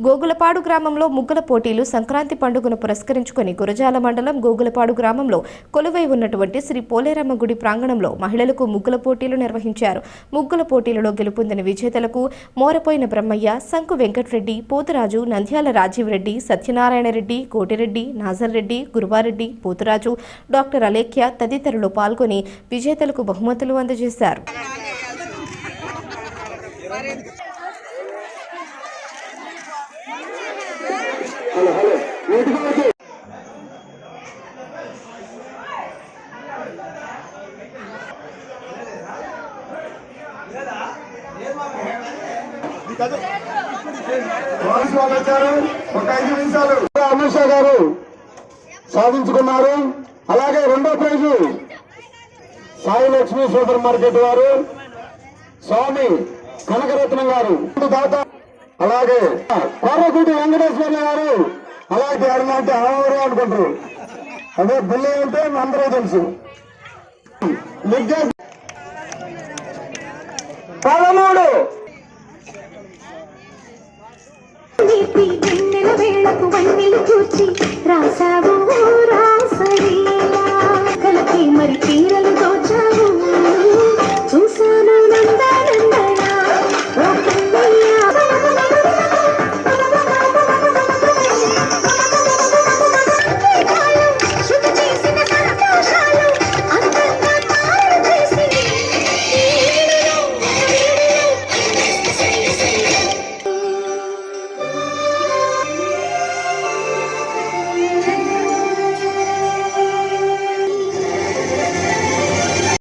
గోగులపాడు గ్రామంలో ముగ్గుల పోటీలు సంక్రాంతి పండుగను పురస్కరించుకుని గురజాల మండలం గోగులపాడు గ్రామంలో కొలువై ఉన్నటువంటి శ్రీ పోలేరమ్మ గుడి ప్రాంగణంలో మహిళలకు ముగ్గుల పోటీలు నిర్వహించారు. ముగ్గుల పోటీలలో గెలుపొందిన విజేతలకు మోరపోయిన బ్రహ్మయ్య, సంకు వెంకటరెడ్డి, పోతురాజు, నంద్యాల రాజీవ్ రెడ్డి, సత్యనారాయణ రెడ్డి, కోటిరెడ్డి, నాజర్ రెడ్డి, గురువారెడ్డి, పోతురాజు, డాక్టర్ అలేఖ్య తదితరులు పాల్గొని విజేతలకు బహుమతులు అందజేశారు. అమిత్ షా గారు సాధించుకున్నారు. అలాగే రెండో prize Sai Lakshmi super market వారు, స్వామి కనకరత్నం గారు దాత, అలాగే కోరకుటి వెంకటేశ్వర్ల గారు, అలాగే అరుణ అంటే ఆవరు అనుకుంటారు, అదే బిల్లి అంటే అందరూ తెలుసు. 13